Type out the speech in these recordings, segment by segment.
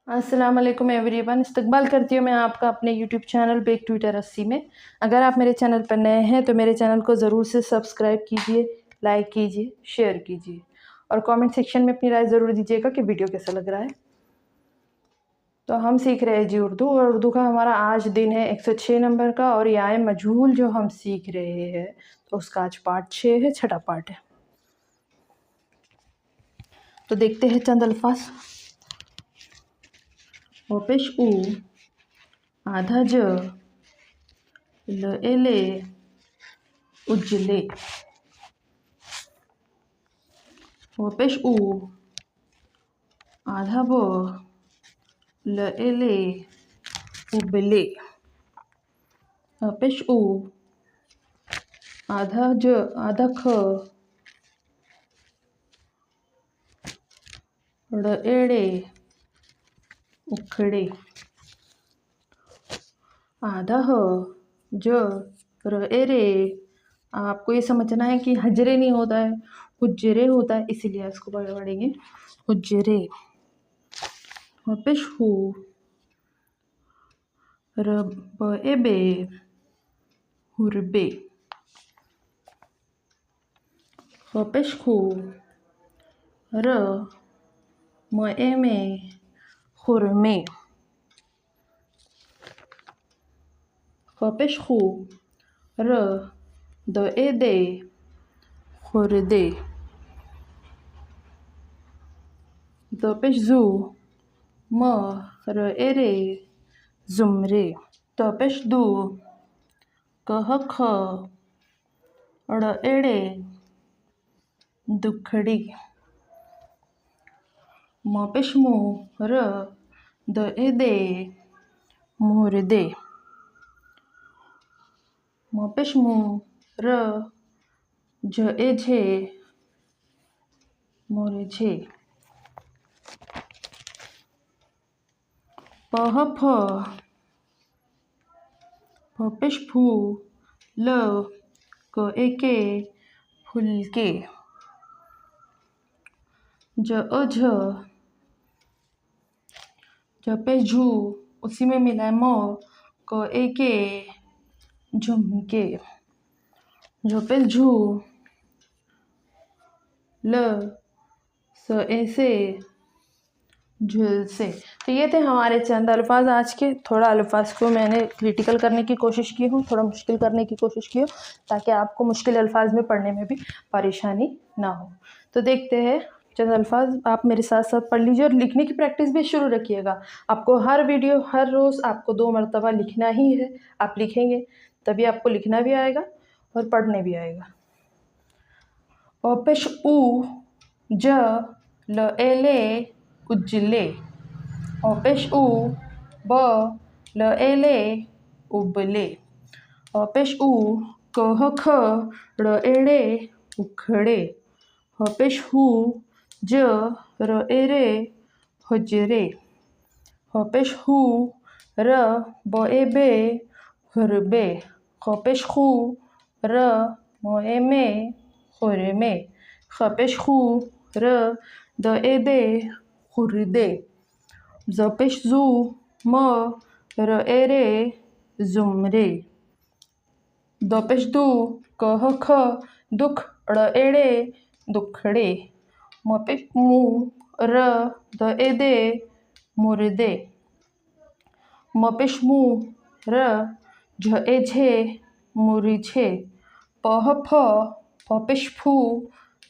अस्सलाम वालेकुम एवरीवन। इस्तकबाल करती हूँ मैं आपका अपने यूट्यूब चैनल बेक ट्विटर 80 में। अगर आप मेरे चैनल पर नए हैं तो मेरे चैनल को ज़रूर से सब्सक्राइब कीजिए, लाइक कीजिए, शेयर कीजिए और कमेंट सेक्शन में अपनी राय ज़रूर दीजिएगा कि वीडियो कैसा लग रहा है। तो हम सीख रहे हैं जी उर्दू, और उर्दू का हमारा आज दिन है 106 नंबर का, और ये आए मजहूल जो हम सीख रहे हैं तो उसका आज पार्ट 6 है, छठा पार्ट है। तो देखते हैं चंद अल्फाज। ओ पेश ऊ, आधा ज, ल एले, उजले। ओ पेश ऊ, आधा ब, ल एले, उबले। ओ पेश ऊ, आधा ज, आधा ख, ड़ एड़े, उखड़े। आधा ह, ज, र एरे। आपको ये समझना है कि हजरे नहीं होता है, हुज्जरे होता है, इसीलिए इसको पढ़ेंगे हुज्जरे। पेश हु, र ब एबे, हुरबे। पेश खु, र म एमे, खुरमे। पेश खु, र द एदे, खुरदे। पेश जू, म र एरे, जुमरे। पेश दू, कह ख, ड़ एड़े, दुखड़ी। म पेश मू, र द एदे, मुर्दे। म पेश मू, र ज एझे, मुरझे। पह फ, फ पेश फू, ल क एके, फुलके। ज अझ, ज पे झू, उसी में मिला है म, क एके, झुमके। झ पे झू, ल स ऐसे, झुलसे। तो ये थे हमारे चंद अल्फाज आज के। थोड़ा अल्फाज को मैंने क्रिटिकल करने की कोशिश की हूँ, थोड़ा मुश्किल करने की कोशिश की हूँ, ताकि आपको मुश्किल अल्फाज में पढ़ने में भी परेशानी ना हो। तो देखते हैं चंद अल्फाज, आप मेरे साथ साथ पढ़ लीजिए और लिखने की प्रैक्टिस भी शुरू रखिएगा। आपको हर वीडियो, हर रोज़ आपको 2 मरतबा लिखना ही है। आप लिखेंगे तभी आपको लिखना भी आएगा और पढ़ने भी आएगा। ओ पेश ऊ, ज, ल एले, उजले। ओ पेश ऊ, ब, ल एले, उबले। ओ पेश ऊ, कह ख, ड़ एड़े, उखड़े। ओ पेश हू, ज, र एरे, हुजरे। ओ पेश हू, र ब एबे, हुरबे। ओ पेश हू, र म एमे, खुरमे। ख पेश हू, र द एदे, खुरदे। ज पेश जू, म र एरे, जुमरे। द पेश दू, कह ख, दुख, ड़ एड़े, दुखड़े। म पेश मू, र द एदे, मुर्दे। म पेश मू, र झ एझे, मुरझे। पह फ, फ पेश फू,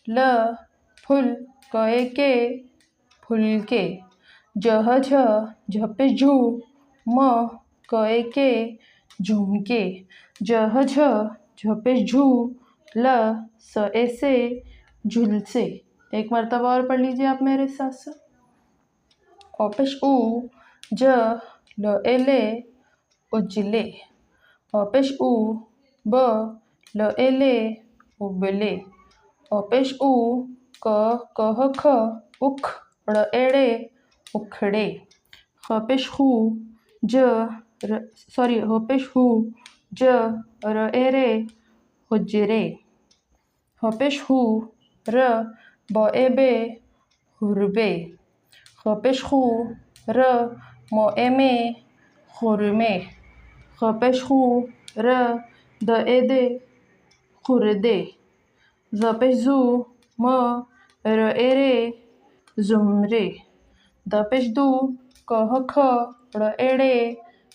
ल फुल, क एके, फुलके। जह झ, झ पेश झू, म क एके, झुमके। जह झ, झ पेश झू, ल स ऐसे, झुलसे। एक मरतबा और पढ़ लीजिए आप मेरे साथ साथ। ओ पेश ऊ, ज, ल एले, उजले। ओ पेश ऊ, ब, ल एले, उबले। ओ पेश ऊ, क, कह ख, उख, ड़ एड़े, उखड़े। ह पेश हू, ज, हो पेश हू, ज, र एरे, हुजरे। ह पेश हू, र ब एबे, हुरबे। ह पेश हू, र, मो ए में खुरमे, ख पेश खू र, द ए दे खुरदे, ज पेश जू म, र ए रे जुमरे, द पेश दू कह ख, ड़ एड़े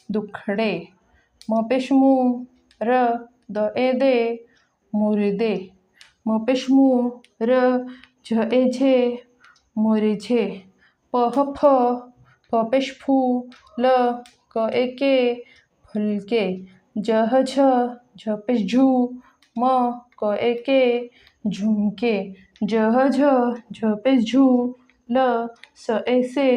दुखड़े, म पेश मू र, द ए दे मुर्दे, म पेश मू र, झ ए झे मुरझे, प ह फ पेश फू ल, क ए के फुलके, ज ह झ पेश झू म, क ए के झुमके, ज ह झ पेश झू ल, स ए से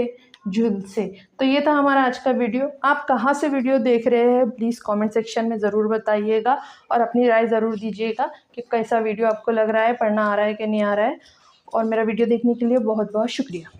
झुलसे। तो ये था हमारा आज का वीडियो। आप कहाँ से वीडियो देख रहे हैं प्लीज़ कमेंट सेक्शन में ज़रूर बताइएगा और अपनी राय ज़रूर दीजिएगा कि कैसा वीडियो आपको लग रहा है, पढ़ना आ रहा है कि नहीं आ रहा है। और मेरा वीडियो देखने के लिए बहुत बहुत शुक्रिया।